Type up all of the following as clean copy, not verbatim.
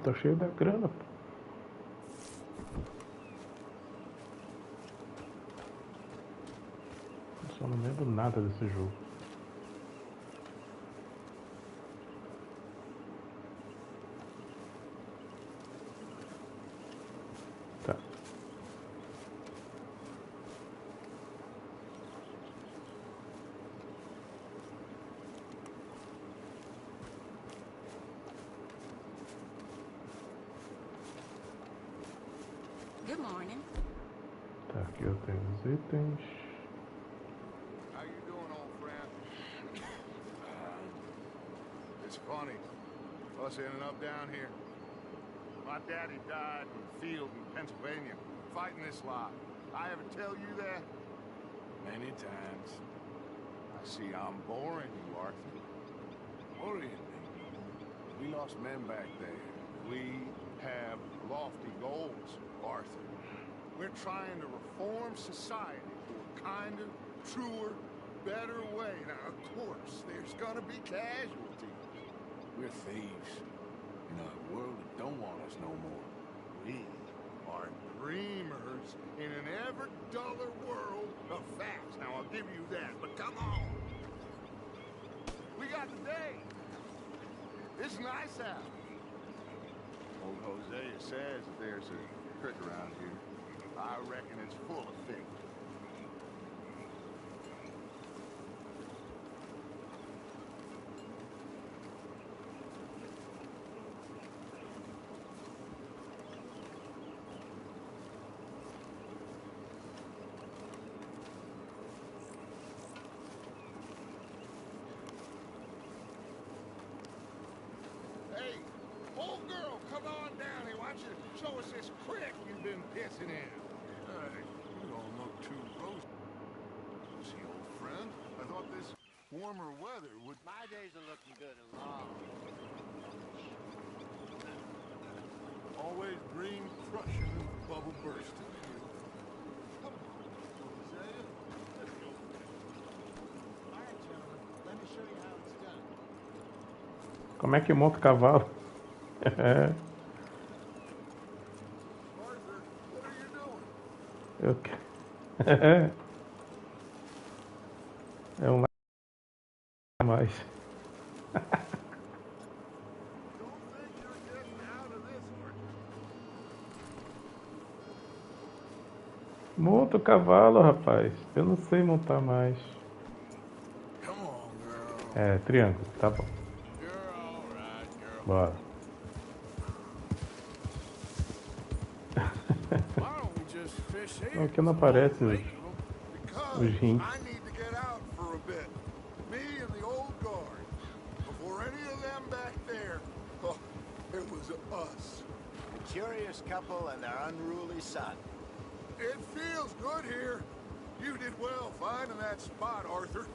Tô cheio da grana, pô. Eu só não lembro nada desse jogo. Tá. Good morning. Tá, aqui eu tenho os itens. How you doing, old friend? It's funny, us ending up down here. My daddy died in the field in Pennsylvania, fighting this lot. I ever tell you that? Many times. I see I'm boring you, Arthur. Worrying me. We lost men back there. We have lofty goals, Arthur. We're trying to reform society to a kinder, truer, better way. Now, of course, there's gonna be casualties. We're thieves in a world that don't want us no more. We are dreamers in an ever duller world of facts. Now, I'll give you that, but come on. We got the day. It's nice out. Old Hosea says that there's a trick around here. I reckon it's full of figs. Hey, old girl, come on down here. Why don't you show us this creek you've been pissing in? You don't look too rosy, old friend. I thought this warmer weather would... My days are looking good and long. Always dream crushing and bubble bursting. Come on, Hosea. Let's go. All right, gentlemen. Let me show you how it's done. Como é que monta o cavalo? Arthur, what are you doing? Eu... É um a mais. Don't think you're getting out of this, Arthur. Monta o cavalo, rapaz. Eu não sei montar mais. Come on, girl. É, triângulo, tá bom. You're all right, girl. Bora. Why don't we just fish here? Aqui não aparece os rins. I need to get out for a bit. Me and the old guard. Before any of them back there, oh, it was us. A curious couple and their unruly son. It feels good here. You did well finding that spot, Arthur.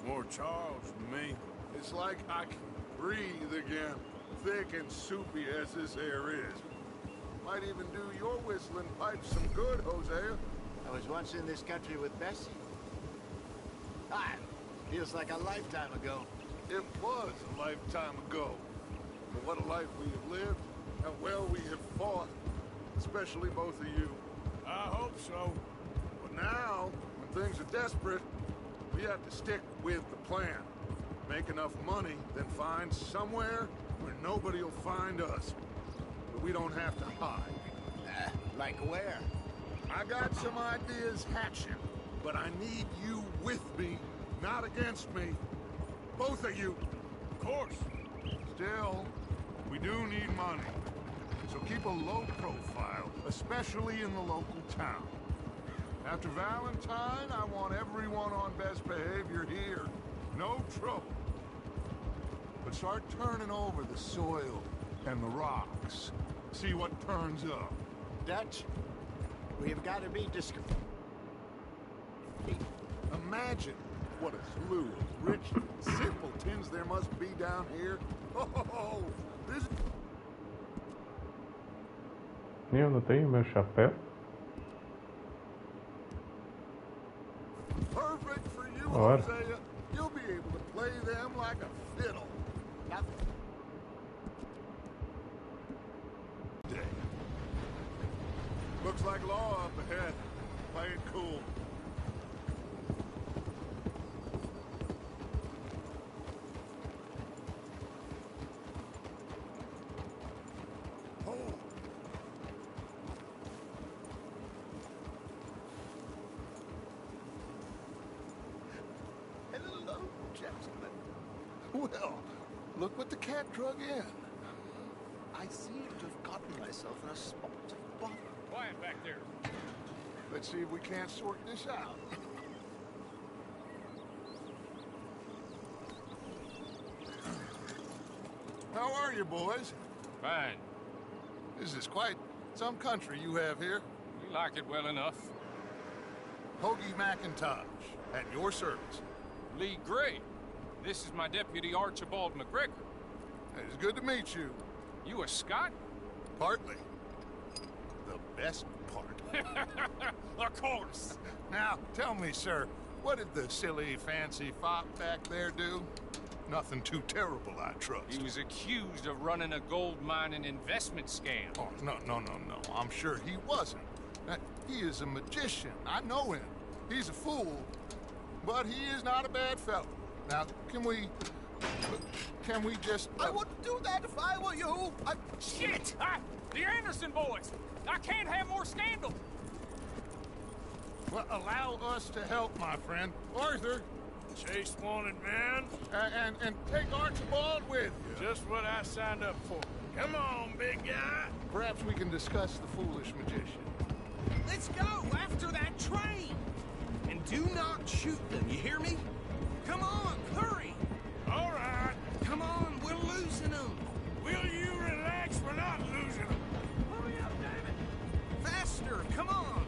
More Charles than me. It's like I can breathe again, thick and soupy as this air is. Might even do your whistling pipes some good, Hosea. I was once in this country with Bessie. Ah, feels like a lifetime ago. It was a lifetime ago. But what a life we have lived, and well we have fought. Especially both of you. I hope so. But now, when things are desperate, we have to stick with the plan. Make enough money, then find somewhere where nobody will find us. But we don't have to hide. Like where? I got some ideas hatching, but I need you with me, not against me. Both of you. Of course. Still, we do need money. So keep a low profile, especially in the local town. After Valentine, I want everyone on best behavior here. No trouble. But start turning over the soil and the rocks. See what turns up. Dutch, we've got to be discreet. Imagine what a slew of rich simpletons there must be down here. Oh, this is Eu não tenho meu chapéu. perfect for you, Ora. Hosea. You'll be able to play them like a fiddle. Nothing. Looks like law up ahead. Play it cool. Hello, gentlemen. Well, look what the cat drug in. I seem to have gotten myself in a spot of bother. Quiet back there. Let's see if we can't sort this out. How are you, boys? Fine. This is quite some country you have here. We like it well enough. Hoagie McIntosh, at your service. Lee Gray. This is my deputy Archibald McGregor. It's good to meet you. You a Scot? Partly. The best part. Of course. Now, tell me, sir, what did the silly, fancy fop back there do? Nothing too terrible, I trust. He was accused of running a gold mining investment scam. Oh, no. I'm sure he wasn't. He is a magician. I know him. He's a fool, but he is not a bad fellow. Now, can we just... I would do that if I were you. Shit! The Anderson boys! I can't have more scandal! Well, allow us to help, my friend. Arthur. Chase wanted man. And take Archibald with you. Just what I signed up for. Come on, big guy. Perhaps we can discuss the foolish magician. Let's go after that train! And do not shoot them, you hear me? Come on, hurry! All right. Come on, we're losing them! Will you relax? We're not losing them. Hurry up, David! Faster, come on!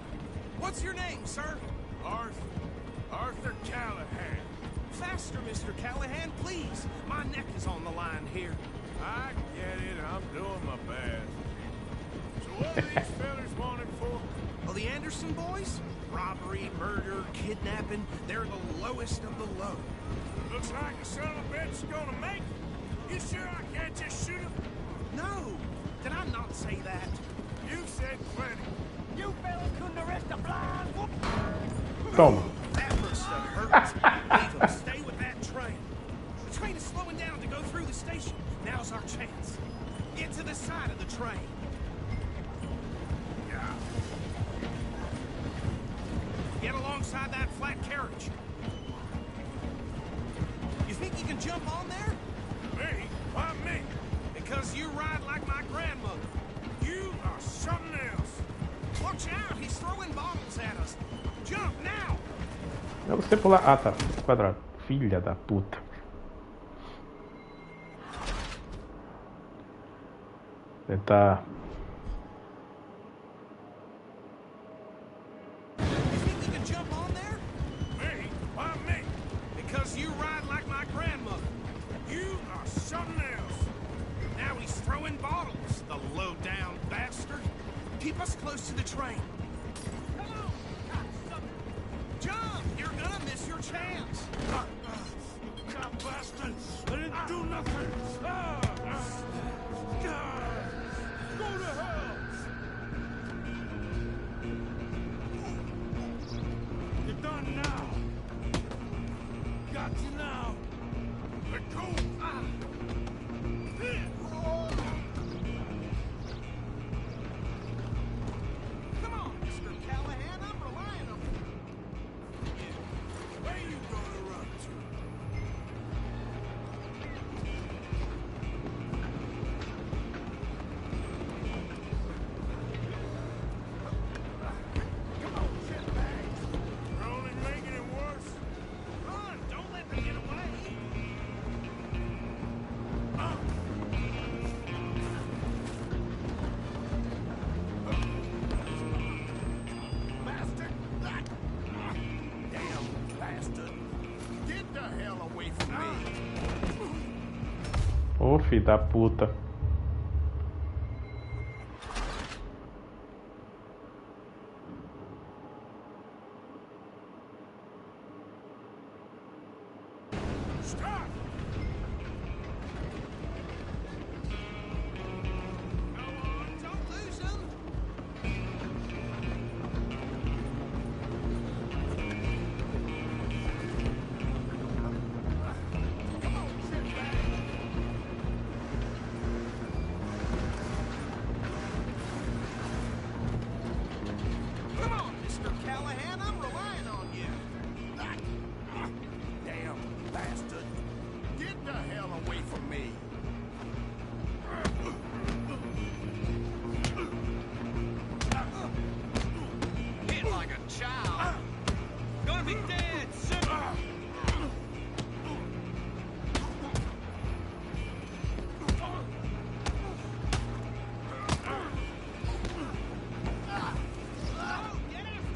What's your name, sir? Arthur Callahan. Faster, Mr. Callahan, please! My neck is on the line here. I get it. I'm doing my best. So what are these fellas wanted for? Oh, the Anderson boys? Robbery, murder, kidnapping, they're the lowest of the low. Looks like the son of a bitch is gonna make it. You sure I can't just shoot him? No! Did I not say that? You said plenty. You fellas couldn't arrest a blind woman! Toma. That must have hurt. Leave them. Stay with that train. The train is slowing down to go through the station. Now's our chance. Get to the side of the train. Yeah. Get alongside that flat carriage. You think you can jump on there? Me? Why me? Because you ride like my grandmother. You are something else. Watch out, he's throwing bottles at us. Jump now! Não, você pular. Ah, tá. Quadrado. Filha da puta. Tentar. You think you can jump on there? Me? Why me? Because you ride like my grandmother. You are something else. Now he's throwing bottles, the low-down bastard. Keep us close to the train. Come on, cocksucker. Jump! You're gonna miss your chance. God bastard! I didn't do nothing! Go to hell! You're done now! Got you now! Let go! Come on, Mr. Callahan, I'm relying on you. Where you gonna run to? Come on, shitbags. You're only making it worse. Run, don't let me get away. Bastard! Damn bastard! Get the hell away from me! Ô, filho da puta. Stop! Go on, don't lose him.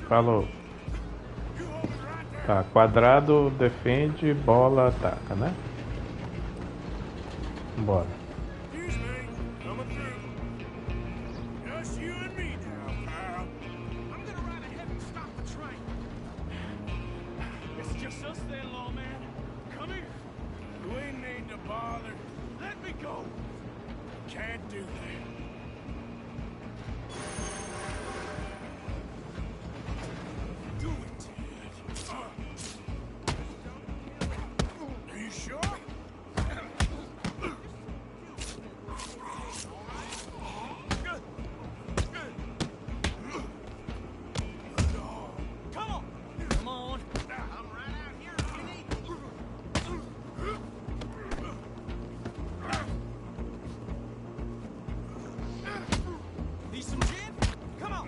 Falou. Tá, quadrado defende, bola ataca, né? Bora. Excuse me, coming through. Just you and me now, pal. I'm gonna ride ahead and stop the train. It's just us then, lawman. Come here. You ain't need to bother. Let me go. Can't do that. Do it. Are you sure? Come on. Come on. I'm right out here if you need me. Need some gin? Come on.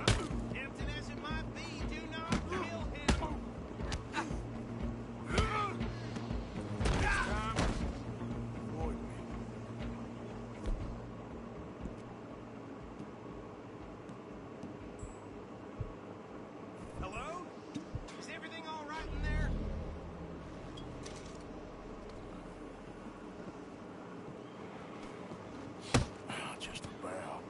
Tempting as it might be, do not kill him. Avoid me. Hello? Is everything all right in there? Just about.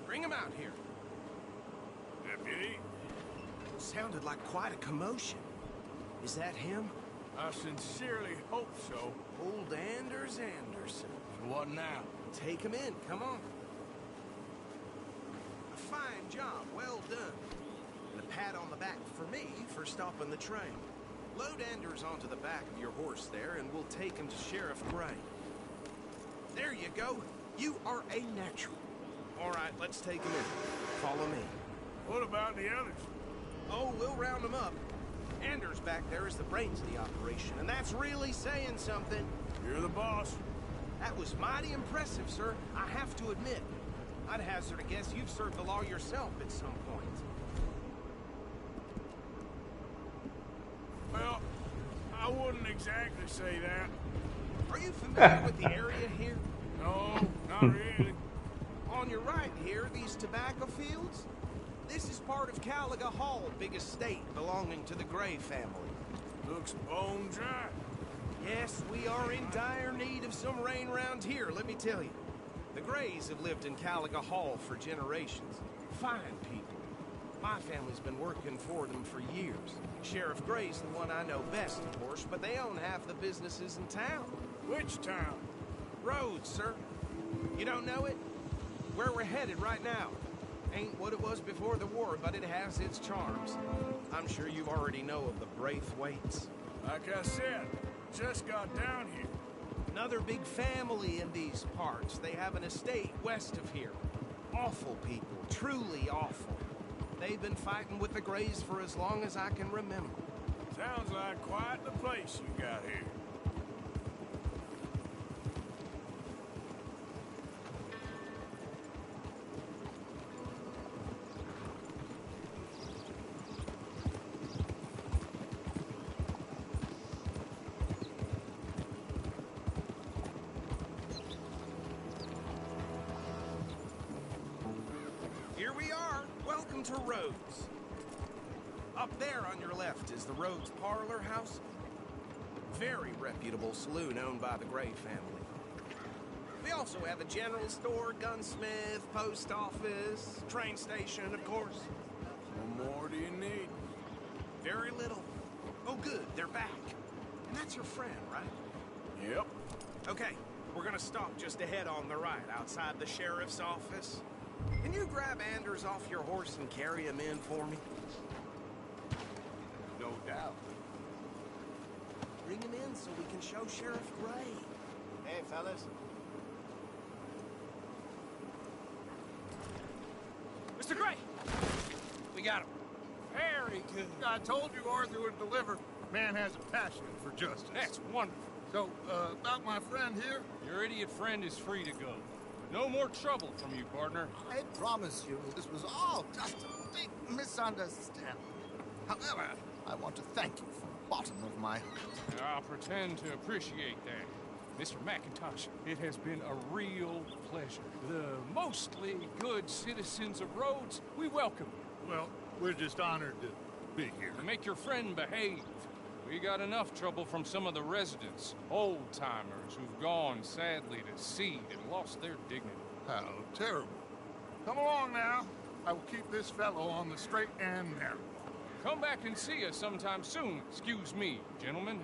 Bring him out here. Deputy, Sounded like quite a commotion. Is that him? I sincerely hope so. Old Anders Anderson. What now? Take him in, come on. A fine job, well done. And a pat on the back for me for stopping the train. Load Anders onto the back of your horse there, and we'll take him to Sheriff Gray. There you go. You are a natural. All right, let's take him in. Follow me. What about the others? Oh, we'll round them up. Anders back there is the brains of the operation, and that's really saying something. You're the boss. That was mighty impressive, sir. I have to admit. I'd hazard a guess you've served the law yourself at some point. Well, I wouldn't exactly say that. Are you familiar with the area here? No, not really. On your right here, these tobacco fields? This is part of Caliga Hall, big estate belonging to the Gray family. Looks bone dry. Yes, we are in dire need of some rain round here, let me tell you. The Grays have lived in Caliga Hall for generations. Fine people. My family's been working for them for years. Sheriff Gray's the one I know best, of course, but they own half the businesses in town. Which town? Rhodes, sir. You don't know it? Where we're headed right now. Ain't what it was before the war, but it has its charms. I'm sure you already know of the Braithwaites. Like I said, just got down here. Another big family in these parts. They have an estate west of here. Awful people, truly awful. They've been fighting with the Grays for as long as I can remember. Sounds like quite the place you got here. Here we are. Welcome to Rhodes. Up there on your left is the Rhodes Parlor House. Very reputable saloon owned by the Gray family. We also have a general store, gunsmith, post office, train station, of course. What more do you need? Very little. Oh, good, they're back. And that's your friend, right? Yep. Okay, we're gonna stop just ahead on the right, outside the sheriff's office. Can you grab Anders off your horse and carry him in for me? No doubt. Bring him in so we can show Sheriff Gray. Hey, fellas. Mr. Gray! We got him. Very good. I told you Arthur would deliver. Man has a passion for justice. That's wonderful. So, about my friend here? Your idiot friend is free to go. No more trouble from you, partner. I promise you, this was all just a big misunderstanding. However, I want to thank you from the bottom of my heart. I'll pretend to appreciate that. Mr. McIntosh, it has been a real pleasure. The mostly good citizens of Rhodes, we welcome you. Well, we're just honored to be here. Make your friend behave. We got enough trouble from some of the residents, old-timers who've gone sadly to seed and lost their dignity. How terrible. Come along now. I will keep this fellow on the straight and narrow. Come back and see us sometime soon. Excuse me, gentlemen.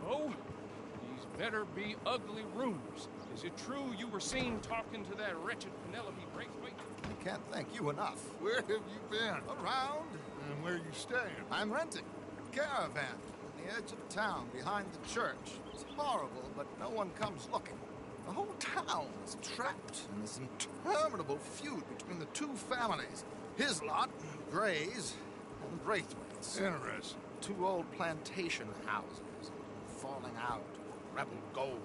Oh, these better be ugly rumors. Is it true you were seen talking to that wretched Penelope Braithwaite? I can't thank you enough. Where have you been? Around? And where are you staying? I'm renting a caravan on the edge of town behind the church. It's horrible, but no one comes looking. The whole town is trapped in this interminable feud between the two families. His lot, Gray's, and Braithwaite's. Interesting. Two old plantation houses, falling out, rebel gold,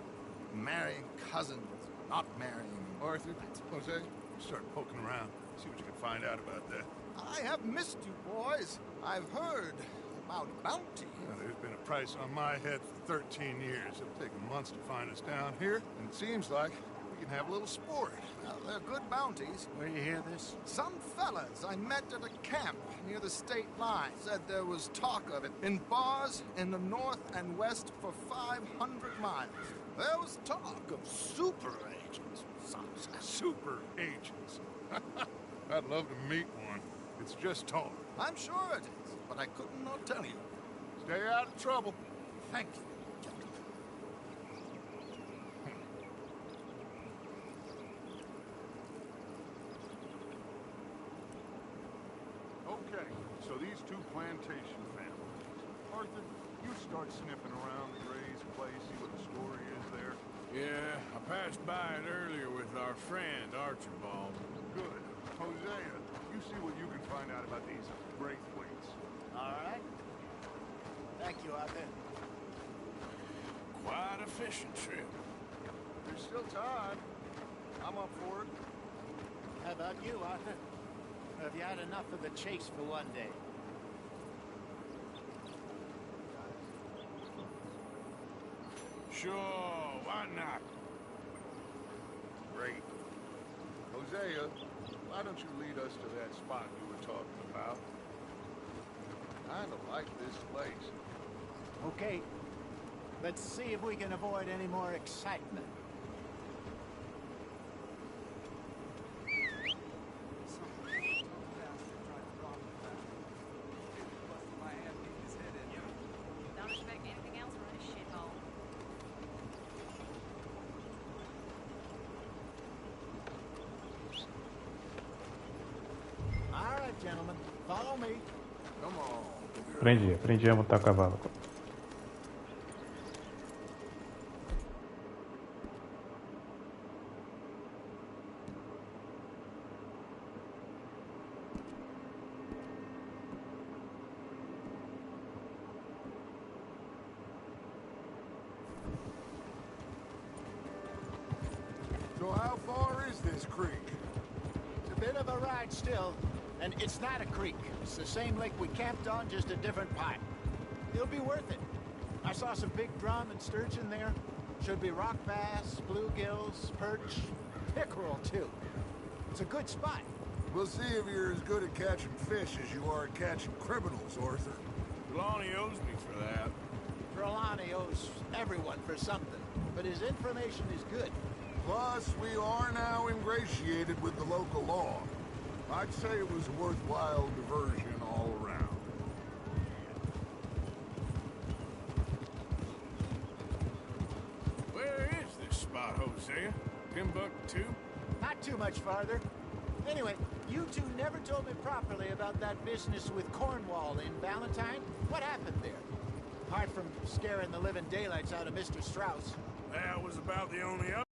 marrying cousins, not marrying. Arthur, Jose, start poking around. See what you can find out about that. I have missed you, boys. I've heard about bounty. There's been a price on my head for 13 years. It'll take months to find us down here, and it seems like we can have a little sport. Well, they're good bounties. Where you hear this? Some fellas I met at a camp near the state line said there was talk of it in bars in the north and west for 500 miles. There was talk of super agents. Some said. Super agents. I'd love to meet one. It's just talk. I'm sure it is, but I couldn't not tell you. Stay out of trouble. Thank you, gentlemen. Okay, so these two plantation families. Arthur, you start sniffing around the Gray's place, see what the story is there. Yeah, I passed by it earlier with our friend, Archibald. Good. Hosea, you see what you can find out about these Braithwaites. All right. Thank you, Arthur. Quite a fishing trip. There's still time. I'm up for it. How about you, Arthur? Have you had enough of the chase for one day? Sure, why not? Great. Hosea, why don't you lead us to that spot you were talking about? Kinda like this place. Okay. Let's see if we can avoid any more excitement. Don't expect anything else from this shithole. All right, gentlemen. Follow me. Come on. Aprendi a montar cavalo. So how far is this creek? It's a bit of a ride still, and it's not a creek. It's the same lake we camped on, just a different pipe. It'll be worth it. I saw some big drum and sturgeon there. Should be rock bass, bluegills, perch, pickerel too. It's a good spot. We'll see if you're as good at catching fish as you are at catching criminals, Arthur. Lonnie owes me for that. Trelawney owes everyone for something, but his information is good. Plus, we are now ingratiated with the local law. I'd say it was a worthwhile diversion all around. Where is this spot, Hosea? Timbuktu? Not too much farther. Anyway, you two never told me properly about that business with Cornwall in Valentine. What happened there? Apart from scaring the living daylights out of Mr. Strauss. That was about the only other.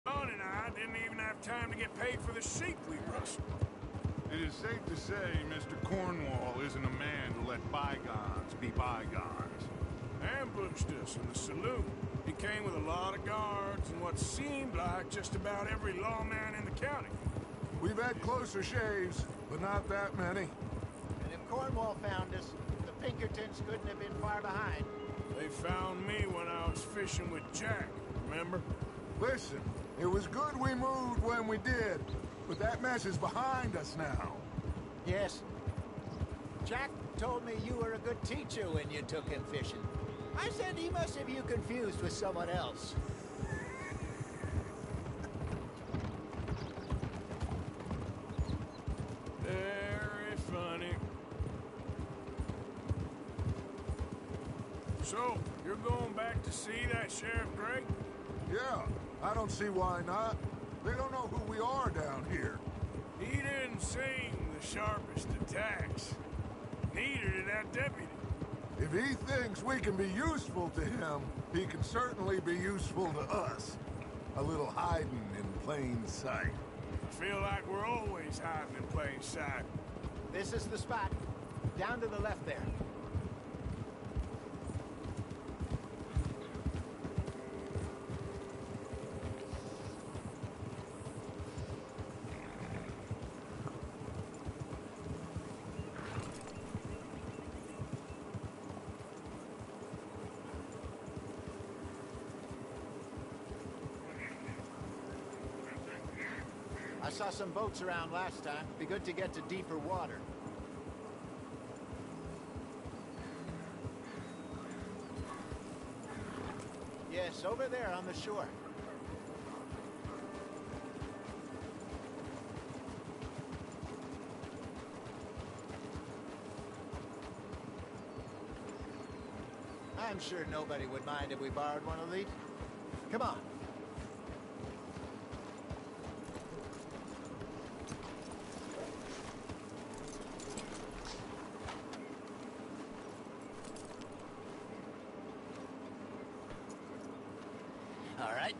John and I didn't even have time to get paid for the sheep we rustled. It is safe to say Mr. Cornwall isn't a man to let bygones be bygones. Ambushed us in the saloon. He came with a lot of guards and what seemed like just about every lawman in the county. We've had closer shaves, but not that many. And if Cornwall found us, the Pinkertons couldn't have been far behind. They found me when I was fishing with Jack, remember? Listen, it was good we moved when we did, but that mess is behind us now. Yes. Jack told me you were a good teacher when you took him fishing. I said he must have you confused with someone else. Very funny. So, you're going back to see that Sheriff Gray? Yeah, I don't see why not. They don't know who we are down here. He didn't seem the sharpest attacks. Neither did that deputy. If he thinks we can be useful to him, he can certainly be useful to us. A little hiding in plain sight. I feel like we're always hiding in plain sight. This is the spot. Down to the left there. I saw some boats around last time. Be good to get to deeper water. Yes, over there on the shore. I'm sure nobody would mind if we borrowed one of these. Come on. All right.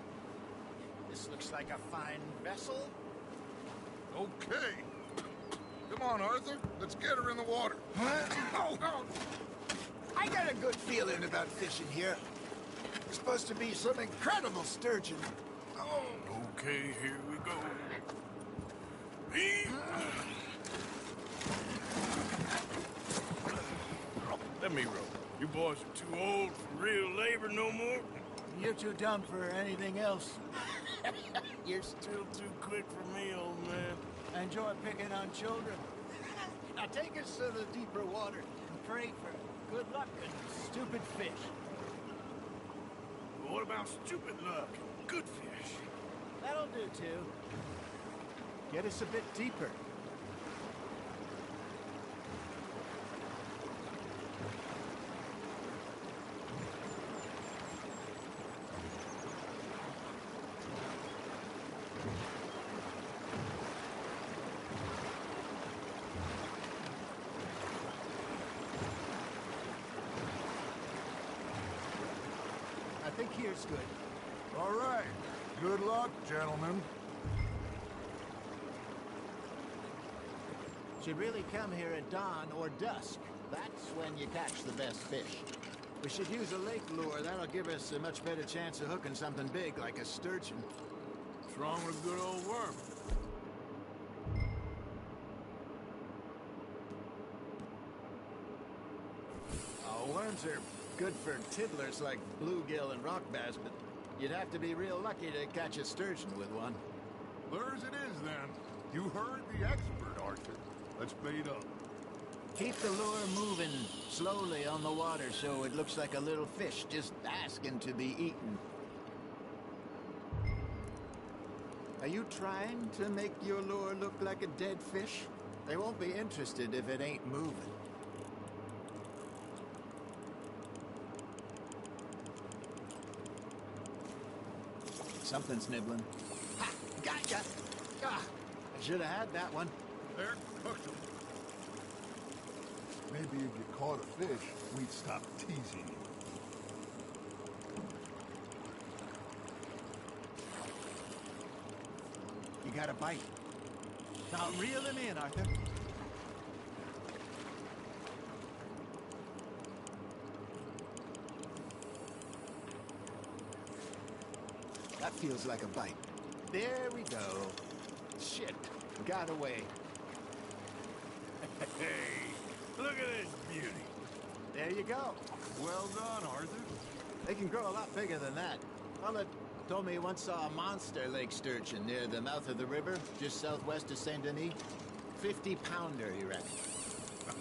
This looks like a fine vessel. Okay. Come on, Arthur. Let's get her in the water. I got a good feeling about fishing here. There's supposed to be some incredible sturgeon. Oh. Okay, here we go. Let me row. You boys are too old for real labor no more. You're too dumb for anything else. You're still too quick for me, old man. I enjoy picking on children. Now take us to the deeper water and pray for good luck and stupid fish. But what about stupid luck? Good fish. That'll do, too. Get us a bit deeper. I think here's good. All right. Good luck, gentlemen. Should really come here at dawn or dusk. That's when you catch the best fish. We should use a lake lure. That'll give us a much better chance of hooking something big like a sturgeon. What's wrong with a good old worm? Oh, worms are good for tiddlers like bluegill and rock bass, but you'd have to be real lucky to catch a sturgeon with one. Lures it is, then. You heard the expert, Arthur. Let's bait up. Keep the lure moving slowly on the water so it looks like a little fish just asking to be eaten. Are you trying to make your lure look like a dead fish? They won't be interested if it ain't moving. Something's nibbling. Ha! Gotcha! Ah, I should have had that one. There, hooked him. Maybe if you caught a fish, we'd stop teasing you. You got a bite. Now reel him in, Arthur. That feels like a bite. There we go. Shit, got away. Hey, look at this beauty. There you go. Well done, Arthur. They can grow a lot bigger than that. Fella told me he once saw a monster lake sturgeon near the mouth of the river, just southwest of Saint Denis. 50-pounder, he reckon.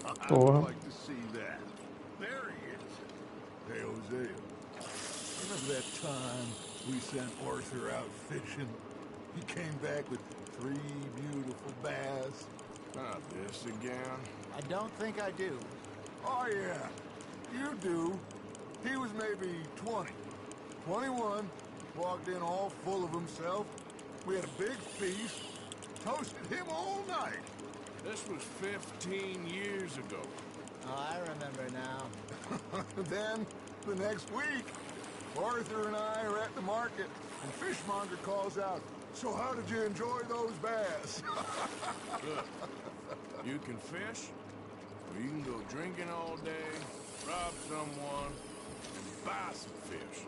I'd Porra. like to see that. There he is. Hey, Hosea. Remember that time we sent Arthur out fishing? He came back with 3 beautiful bass. Not this again. I don't think I do. Oh, yeah. You do. He was maybe 20. 21. Walked in all full of himself. We had a big feast. Toasted him all night. This was 15 years ago. Oh, I remember now. Then, the next week, Arthur and I are at the market, and Fishmonger calls out, "So how did you enjoy those bass?" Look, you can fish, or you can go drinking all day, rob someone, and buy some fish.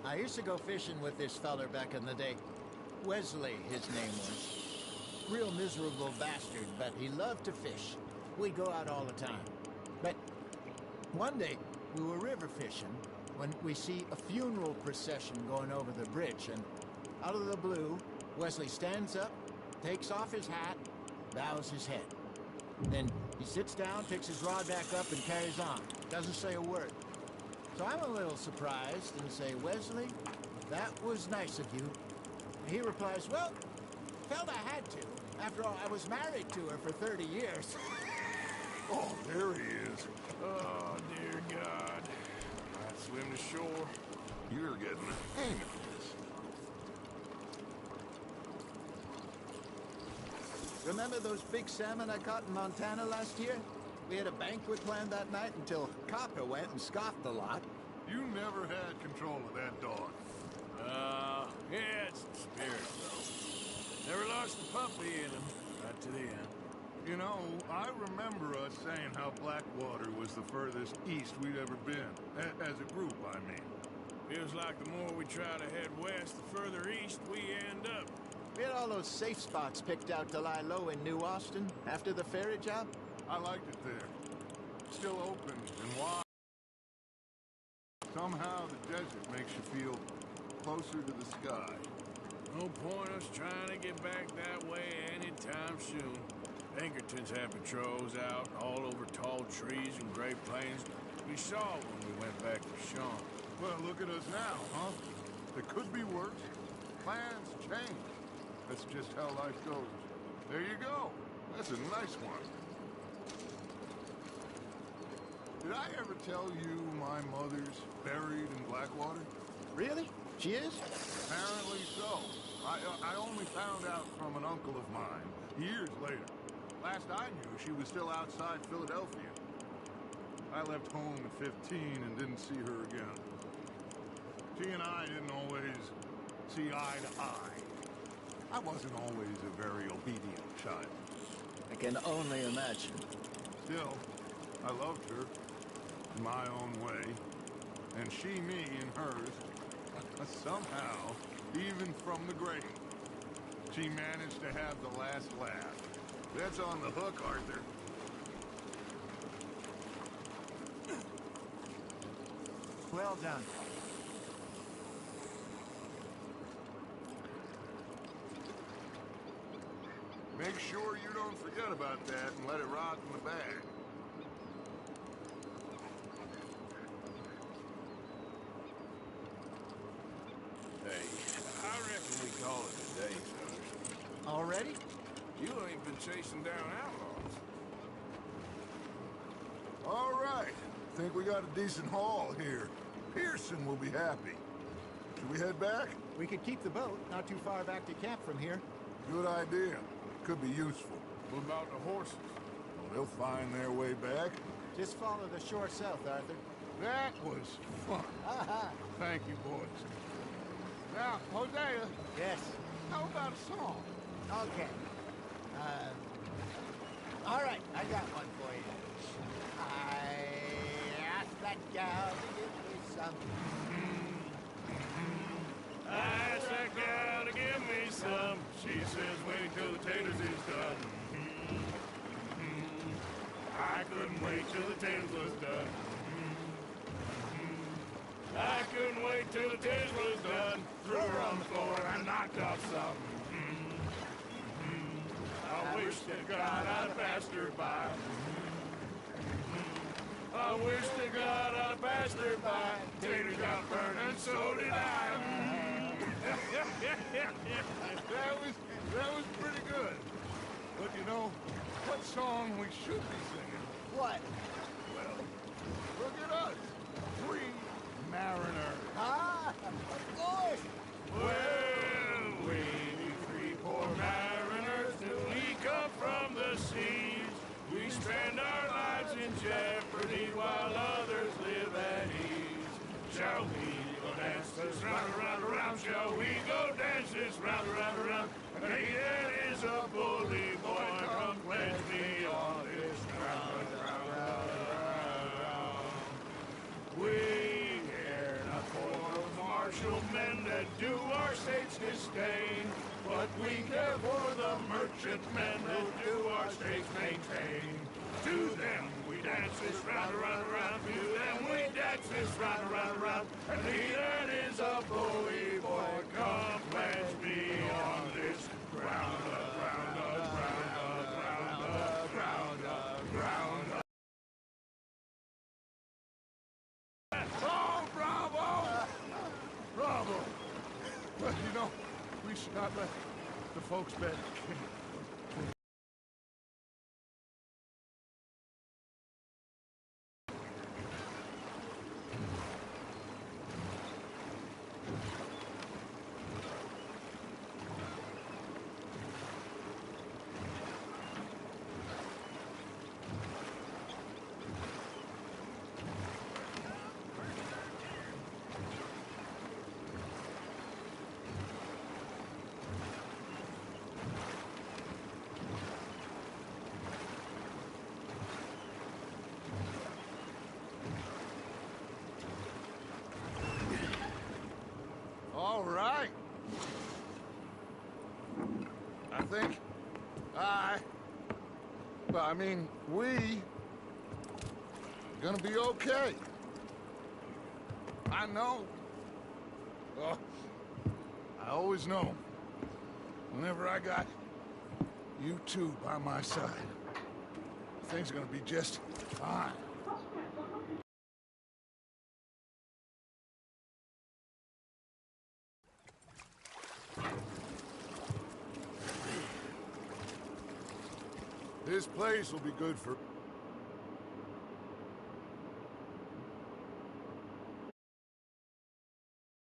I used to go fishing with this feller back in the day. Wesley, his name was. Real miserable bastard, but he loved to fish. We'd go out all the time. But one day, we were river fishing when we see a funeral procession going over the bridge, and out of the blue, Wesley stands up, takes off his hat, bows his head. Then he sits down, picks his rod back up, and carries on. Doesn't say a word. So I'm a little surprised and say, "Wesley, that was nice of you." And he replies, "Well, felt I had to. After all, I was married to her for 30 years. Oh, there he is. Oh, dear God. I'd swim to shore. You're getting the hang of this. Remember those big salmon I caught in Montana last year? We had a banquet planned that night until Copper went and scoffed the lot. You never had control of that dog. Yeah, it's the spirit, though. Never lost the puppy in him. Right to the end. You know, I remember us saying how Blackwater was the furthest east we'd ever been. As a group, I mean. Feels like the more we try to head west, the further east we end up. We had all those safe spots picked out to lie low in New Austin after the ferry job. I liked it there. Still open and wide. Somehow the desert makes you feel closer to the sky. No point us trying to get back that way anytime soon. Pinkertons had patrols out all over tall trees and Great Plains. We saw when we went back to Sean. Well, look at us now, huh? It could be worse. Plans change. That's just how life goes. There you go. That's a nice one. Did I ever tell you my mother's buried in Blackwater? Really? She is? Apparently so. I only found out from an uncle of mine years later. Last I knew, she was still outside Philadelphia. I left home at 15 and didn't see her again. She and I didn't always see eye to eye. I wasn't always a very obedient child. I can only imagine. Still, I loved her in my own way, and she me in hers. Somehow, even from the grave, she managed to have the last laugh. That's on the hook, Arthur. Well done. Make sure you don't forget about that and let it rot in the bag. Hey, I reckon we call it a day, fellas. Already? You ain't been chasing down outlaws. All right. Think we got a decent haul here. Pearson will be happy. Should we head back? We could keep the boat not too far back to camp from here. Good idea. Could be useful. What about the horses? Well, they'll find their way back. Just follow the shore south, Arthur. That was fun. Aha! Thank you, boys. Now, Hosea, Yes. how about a song? Okay. All right, I got one for you. I asked that gal to give me some. I asked that gal to give me some. She says, wait till the taters is done. I couldn't wait till the tales was done. I couldn't wait till the tales was done. Threw her on the floor and knocked off something. I wish to God I'd passed her by. I wish to God I'd passed her by. Tater got burned and so did I. That was pretty good. But you know, what song we should be singing? What? Well, look at us. Free mariners. Ah, of course. Well, we three poor mariners, till we come from the seas. We spend our lives in jeopardy while others live at ease. Shall we go dance this round, around, around? Shall we go dance this round, around, around? And he that is a bully boy, come pledge me on this round, round, round, round. We care not for martial men that do our state's disdain, but we care for the merchantmen that do our states maintain. To them we dance this round, around, around. To them we dance this round, around, around. And he that is a bully boy, come pledge me on this ground, ground, ground, ground, ground, ground. Oh, bravo! Bravo! But you know, we should not let the folks bet. All right. I think we gonna be okay. I know. Oh, I always know. Whenever I got you two by my side, things are gonna be just fine. This place will be good for